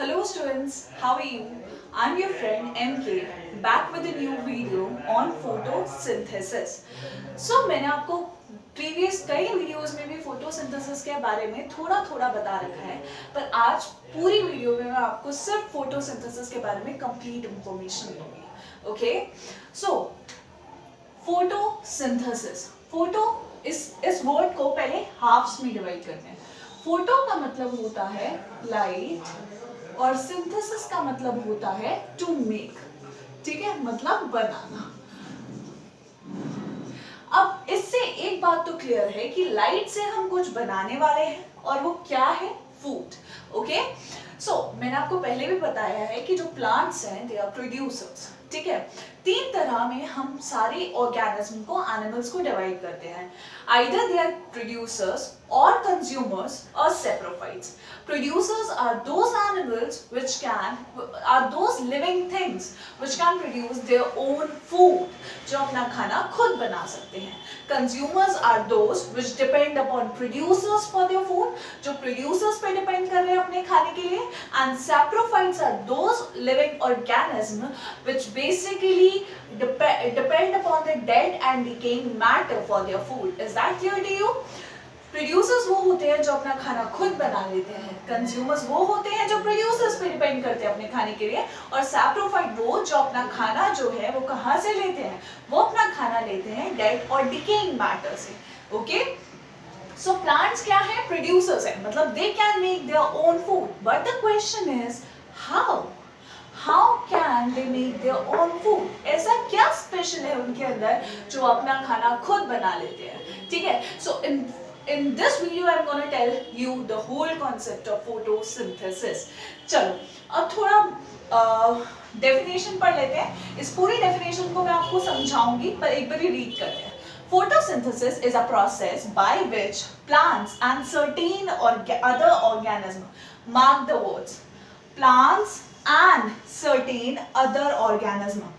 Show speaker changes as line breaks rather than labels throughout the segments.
Hello students, how are you? I'm your friend MK, back with a new video on photosynthesis. मैंने आपको previous कई videos में भी photosynthesis के बारे में थोड़ा थोड़ा बता रखा है, पर आज पूरी वीडियो में मैं आपको सिर्फ फोटोसिंथेसिस के बारे में कंप्लीट इंफॉर्मेशन दूंगी. ओके, सो फोटोसिंथेसिस, फोटो इस वर्ड को पहले हाफ्स में डिवाइड करते हैं. फोटो का मतलब होता है लाइट और सिंथेसिस का मतलब होता है टू मेक. ठीक है, मतलब बनाना. अब इससे एक बात तो क्लियर है कि लाइट से हम कुछ बनाने वाले हैं और वो क्या है? फूड. ओके, सो मैंने आपको पहले भी बताया है कि जो प्लांट्स हैं दे आर प्रोड्यूसर्स. ठीक है, तीन तरह में हम सारे ऑर्गेनिज्म को, एनिमल्स को डिवाइड करते हैं. Either they are producers or consumers or saprophytes. Producers are those animals which are those living things which can produce their own food, जो अपना खाना खुद बना सकते हैं. Consumers are those which depend upon producers for their food, जो producers पे depend कर रहे हैं अपने खाने के लिए. And saprophytes are those living organisms which basically depend upon the dead and decaying matter for their food. Is that clear to you? Producers वो होते हैं जो अपना खाना खुद बना लेते हैं. कंज्यूमर्स वो होते हैं जो प्रोड्यूसर्स पे डिपेंड करते हैं अपने खाने के लिए. और सैप्रोफाइट वो जो अपना खाना जो है वो कहाँ से लेते हैं? वो अपना खाना लेते हैं डेड और डिकेइंग मैटर से. ओके, सो प्लांट्स क्या है? प्रोड्यूसर्स है, मतलब दे can make their own food. But the question is how can they make their own food? ऐसा क्या स्पेशल है उनके अंदर जो अपना खाना खुद बना लेते हैं? ठीक है, सो in this video I'm going to tell you the whole concept of photosynthesis. चलो अब थोड़ा डेफिनेशन पढ़ लेते हैं. इस पूरी डेफिनेशन को मैं आपको समझाऊंगी, पर एक बार रीड करते हैं. Photosynthesis is a process by which plants and certain or other organisms, mark the words, plants and certain other organisms,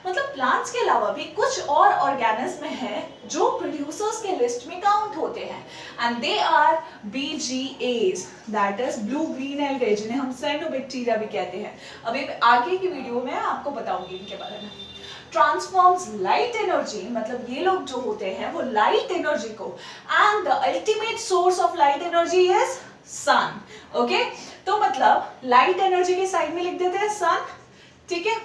मतलब प्लांट्स के अलावा भी कुछ और ऑर्गेनिज्म हैं जो प्रोड्यूसर्स के लिस्ट में काउंट होते हैं. And they are BGAs, that is blue green algae, जिन्हें हम साइनोबैक्टीरिया भी कहते हैं. अभी आगे की वीडियो में आपको बताऊंगी इनके बारे में. ट्रांसफॉर्म्स लाइट एनर्जी, मतलब ये लोग जो होते हैं वो लाइट एनर्जी को, and the ultimate source of light energy is sun. Okay, तो मतलब लाइट एनर्जी के साइड में लिख देते हैं सन. ठीक है,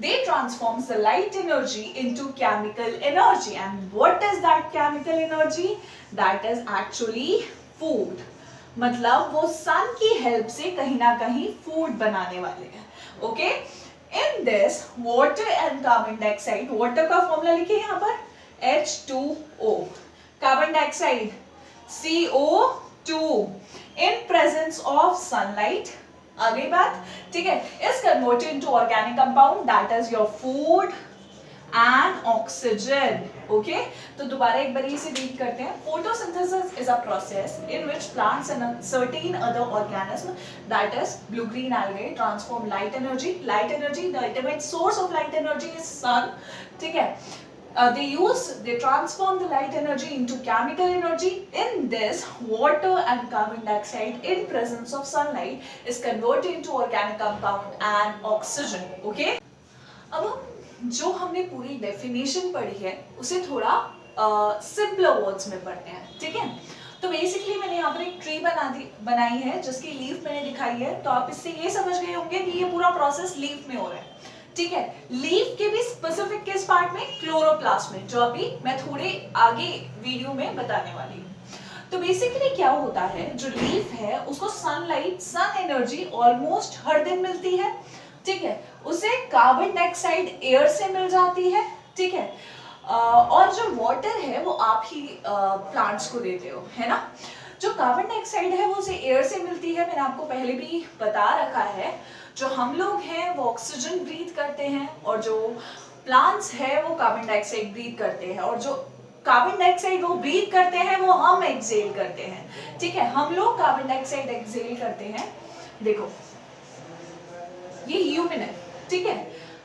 they transforms the light energy into chemical energy. And what is that chemical energy? That is actually food. मतलब वो सन की हेल्प से कहीं ना कहीं फूड बनाने वाले हैं. Okay, in this water and carbon dioxide, water का फॉर्मूला लिखिए यहाँ पर H2O, carbon dioxide CO2, in presence of sunlight. आ गई बात? ठीक है, is converted into organic compound that is your food and oxygen. Okay, तो दोबारा एक बार इसे रीड करते हैं. Photosynthesis is a process in which plants and certain other organism that is blue green algae transform light energy. The ultimate source of light energy is sun. ठीक है, they transform the light energy into chemical energy. In this, water and carbon dioxide in presence of sunlight is converted into organic compound and oxygen. Okay? अब हम जो हमने पूरी definition पढ़ी है उसे थोड़ा सिंपलर वर्ड्स में पढ़ते हैं. ठीक है, तो बेसिकली मैंने यहाँ पर एक ट्री बनाई है जिसकी लीफ मैंने दिखाई है. तो आप इससे ये समझ गए होंगे कि ये पूरा प्रोसेस लीफ में हो रहा है. ठीक है, लीफ के भी स्पेसिफिक किस पार्ट में? क्लोरोप्लास्ट में, जो अभी मैं थोड़े आगे वीडियो में बताने वाली हूँ. तो बेसिकली क्या होता है, जो लीफ है उसको सनलाइट, सन एनर्जी ऑलमोस्ट हर दिन मिलती है. ठीक है, उसे कार्बन डाइऑक्साइड एयर से मिल जाती है. ठीक है, और जो वाटर है वो आप ही प्लांट्स को देते हो, है ना. जो कार्बन डाइऑक्साइड है वो उसे एयर से मिलती है, मैंने आपको पहले भी बता रखा है. जो हम लोग हैं वो ऑक्सीजन ब्रीथ करते हैं, और जो प्लांट्स है वो कार्बन डाइऑक्साइड ब्रीथ करते हैं, और जो कार्बन डाइऑक्साइड वो ब्रीथ करते हैं वो हम एक्सहेल करते हैं. ठीक है, हम लोग कार्बन डाइऑक्साइड एक्सहेल करते हैं. देखो ये ह्यूमन है. ठीक है,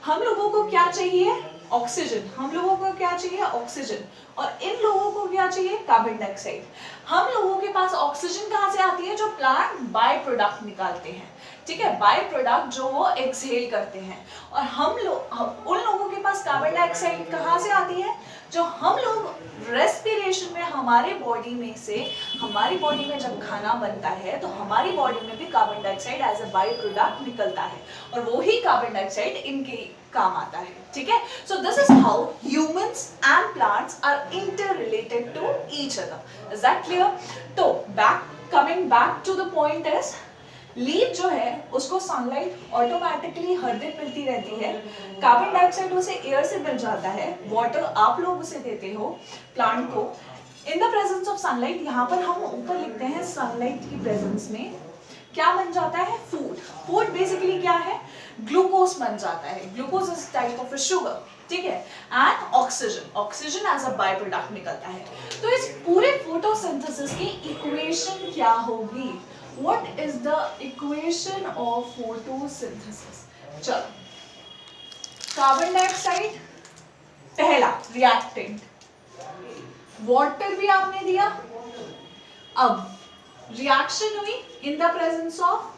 हम लोगों को क्या चाहिए? ऑक्सीजन. हम लोगों को क्या चाहिए? ऑक्सीजन. और इन लोगों को क्या चाहिए, कार्बन डाइऑक्साइड। हम लोगों के पास ऑक्सीजन कहाँ से आती है, जो प्लांट बाय प्रोडक्ट निकालते हैं, ठीक है, बाय प्रोडक्ट जो वो एक्सहेल करते हैं। और उन लोगों के पास कार्बन डाइऑक्साइड कहाँ से आती है, जो हम लोग रेस्पिरेशन में, हमारे बॉडी में से, हमारी बॉडी में जब खाना बनता है तो हमारी बॉडी में भी carbon dioxide as a by product निकलता है, और वो ही कार्बन डाइऑक्साइड इनके काम आता है, ठीक है। So this is how humans and plants are interrelated to each other. Is that clear? तो coming back to the point is, leaf जो है उसको सनलाइट ऑटोमेटिकली हर दिन मिलती रहती है, कार्बन डाइऑक्साइड उसे एयर से मिल जाता है, वाटर आप लोग उसे देते हो प्लांट को। In the presence of sunlight, यहाँ पर हम ऊपर लिखते हैं सनलाइट की प्रेजेंस में क्या बन जाता है, फूड। फूड बेसिकली क्या है, ग्लूकोज बन जाता है, glucose is type of sugar, ठीक है, and oxygen, oxygen as a by product निकलता है। तो इस पूरे फोटोसिंथेसिस की इक्वेशन क्या होगी, What is the equation of photosynthesis? चलो, कार्बन डाइऑक्साइड पहला रिएक्टेंट, वाटर भी आपने दिया, अब रिएक्शन हुई in the presence of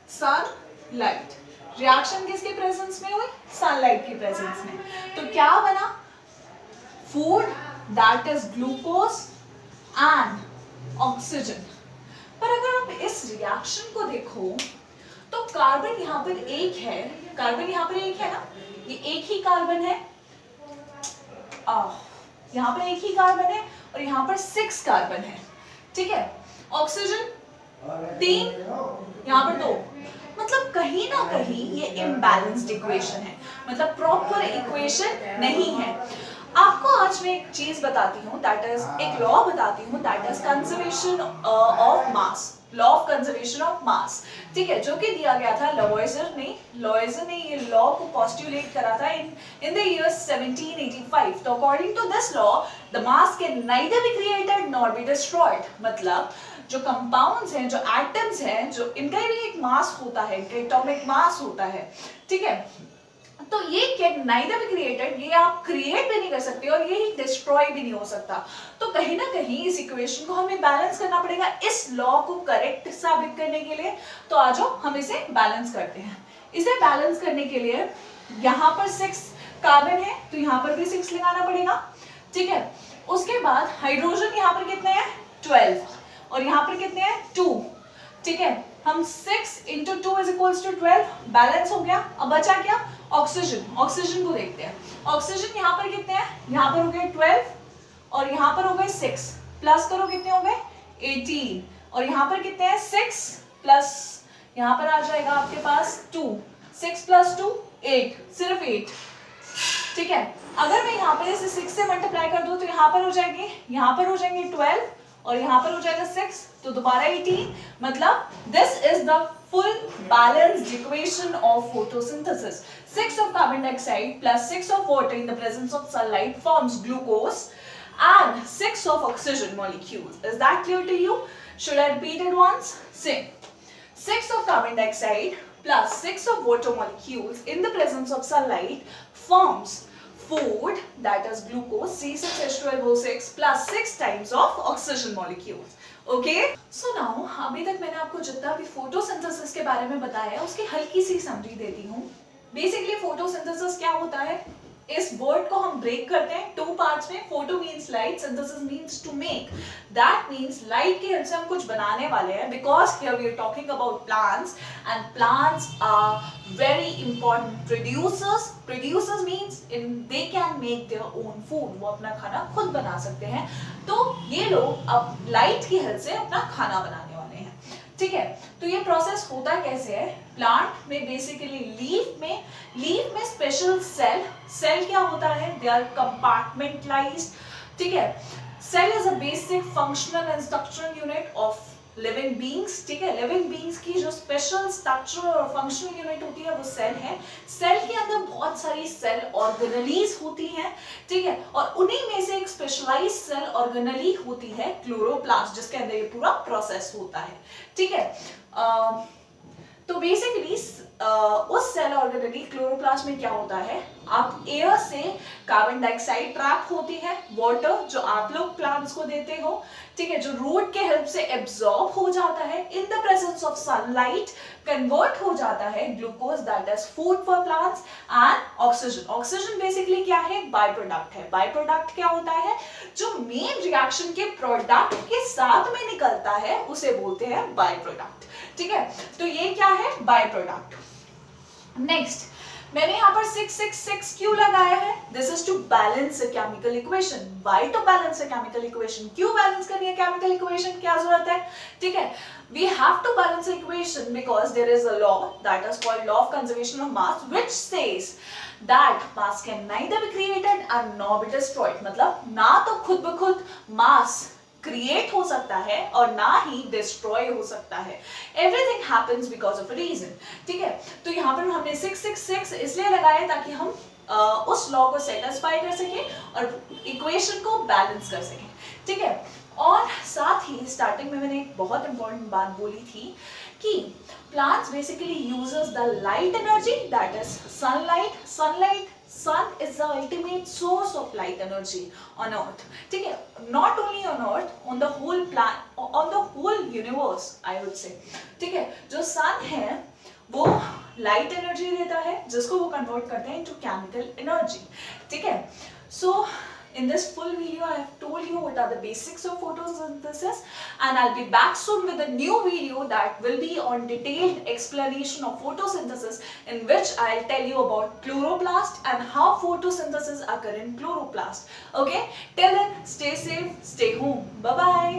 sunlight. Reaction किसके प्रेजेंस में हुई, सनलाइट की प्रेजेंस में। तो क्या बना, food that is glucose and oxygen. पर अगर आप इस रिएक्शन को देखो तो कार्बन यहाँ पर एक है, कार्बन यहाँ पर एक है ना, ये एक ही कार्बन है, यहाँ पर एक ही कार्बन है और यहाँ पर 6 कार्बन है, ठीक है। ऑक्सीजन 3, यहाँ पर 2, मतलब कहीं ना कहीं ये इम्बैलेंस्ड इक्वेशन है, मतलब प्रॉपर इक्वेशन नहीं है। आपको आज मैं एक चीज बताती हूँ, दैट इज एक लॉ बताती हूँ, that is conservation of mass, law of conservation of mass, ठीक है, जो कि दिया गया था लवॉइजर ने ये लॉ को पोस्टुलेट करा था इन द ईयर 1785। तो according to this law the mass can neither be created nor be destroyed, मतलब जो कंपाउंड्स हैं, जो एटम्स हैं, जो इनका भी एक मास होता है, एटॉमिक मास होता है, ठीक है। तो ये कैन नाइदर बी क्रिएटेड, ये आप क्रिएट भी नहीं कर सकते और ये ही डिस्ट्रॉय भी नहीं हो सकता। तो कहीं ना कहीं इस इक्वेशन को हमें बैलेंस करना पड़ेगा इस लॉ को करेक्ट साबित करने के लिए। तो आ जाओ हम इसे बैलेंस करते हैं। इसे बैलेंस करने के लिए यहाँ पर 6 कार्बन है तो यहाँ पर भी 6 लगाना पड़ेगा, ठीक है। उसके बाद हाइड्रोजन यहाँ पर कितने हैं, 12, और यहाँ पर कितने हैं, 2, ठीक है। हम 6 × 2 = 12, बैलेंस हो गया। अब बचा क्या, ऑक्सीजन। ऑक्सीजन को देखते हैं, ऑक्सीजन यहाँ पर कितने हैं, यहाँ पर हो गए 12 और यहाँ पर हो गए 6, प्लस करो कितने हो गए 18, और यहाँ पर कितने हैं 6 प्लस यहाँ पर आ जाएगा आपके पास 2, 6 + 2 8, सिर्फ 8, ठीक है। अगर मैं यहाँ पर इसे 6 से मल्टीप्लाई कर दूं तो यहाँ पर हो जाएंगे 12 और यहाँ पर हो जाएगा 6, तो दोबारा 18, मतलब this is the full balanced equation of photosynthesis. 6 of carbon dioxide plus 6 of water in the presence of sunlight forms glucose and 6 of oxygen molecules. Is that clear to you? Should I repeat it once? Same. 6 of carbon dioxide plus 6 of water molecules in the presence of sunlight forms food, that is glucose, C6H12O6 plus 6 times of oxygen molecules. Okay, so now अभी तक मैंने आपको जितना भी photosynthesis के बारे में बताया है उसकी हल्की सी समरी देती हूँ। बेसिकली फोटोसिंथेसिस क्या होता है, इस वर्ड को हम ब्रेक करते हैं 2 पार्ट्स में। Photo means light, synthesis means to make, that means light की हेल्प से हम कुछ बनाने वाले हैं, because here we are talking about plants and plants are very important producers means they can make their own food, वो अपना खाना खुद बना सकते हैं। तो ये लोग अब लाइट की हेल्प से अपना खाना बनाने वाले हैं, ठीक है। तो ये प्रोसेस होता कैसे है, प्लांट में बेसिकली लीफ में स्पेशल सेल क्या होता है, दे आर कंपार्टमेंटलाइज्ड, ठीक है। Cell is a basic functional and structural unit of living beings, ठीक है। लिविंग बींग्स की जो स्पेशल स्ट्रक्चरल और फंक्शनल यूनिट होती है वो सेल है। सेल के अंदर बहुत सारी सेल ऑर्गेनेलीज होती हैं, ठीक है, और उन्हीं में से एक स्पेशलाइज्ड सेल ऑर्गेनेली होती है क्लोरोप्लास्ट, जिसके अंदर ये पूरा प्रोसेस होता है, ठीक है। तो बेसिकली उस सेल ऑर्गेनेली क्लोरोप्लास्ट में क्या होता है, आप एयर से कार्बन डाइऑक्साइड ट्रैप होती है, वाटर जो आप लोग प्लांट्स को देते हो, ठीक है, जो रूट के हेल्प से एब्जॉर्ब हो जाता है in the presence of sunlight, convert हो जाता है glucose that is food for plants, and oxygen. Oxygen basically क्या है, बाय प्रोडक्ट है। बाय प्रोडक्ट क्या होता है, जो मेन रिएक्शन के प्रोडक्ट के साथ में निकलता है उसे बोलते हैं बाय प्रोडक्ट, ठीक है। तो ये क्या है, बाय प्रोडक्ट। नेक्स्ट, मैंने यहाँ पर 666 क्यों लगाया है, this is to balance a chemical equation. Why to balance a chemical equation, क्यों बैलेंस करनी है केमिकल इक्वेशन, क्या जरूरत है, ठीक है। We have to balance the equation because there is a law that is called law of conservation of mass, which says that mass can neither be created and nor be destroyed। मतलब ना तो खुद ब खुद mass create हो सकता है और ना ही डिस्ट्रॉय हो सकता है। Everything happens because of a reason, ठीक है। तो यहाँ पर हमने 666 इसलिए लगाया ताकि हम उस लॉ को सेटिस्फाई कर सके और इक्वेशन को बैलेंस कर सके, ठीक है। और साथ ही स्टार्टिंग में मैंने एक बहुत इंपॉर्टेंट बात बोली थी कि plants basically uses the light energy that is sunlight. Sun is the ultimate source of light energy on Earth, ठीक है। Not only on Earth, on the whole on the whole universe, I would say, ठीक है। जो sun है वो light energy देता है जिसको वो कन्वर्ट करते हैं into chemical energy, ठीक है। So in this full video I have told you what are the basics of photosynthesis, and I'll be back soon with a new video that will be on detailed explanation of photosynthesis, in which I'll tell you about chloroplast and how photosynthesis occur in chloroplast, okay। Till then, stay safe, stay home, bye bye।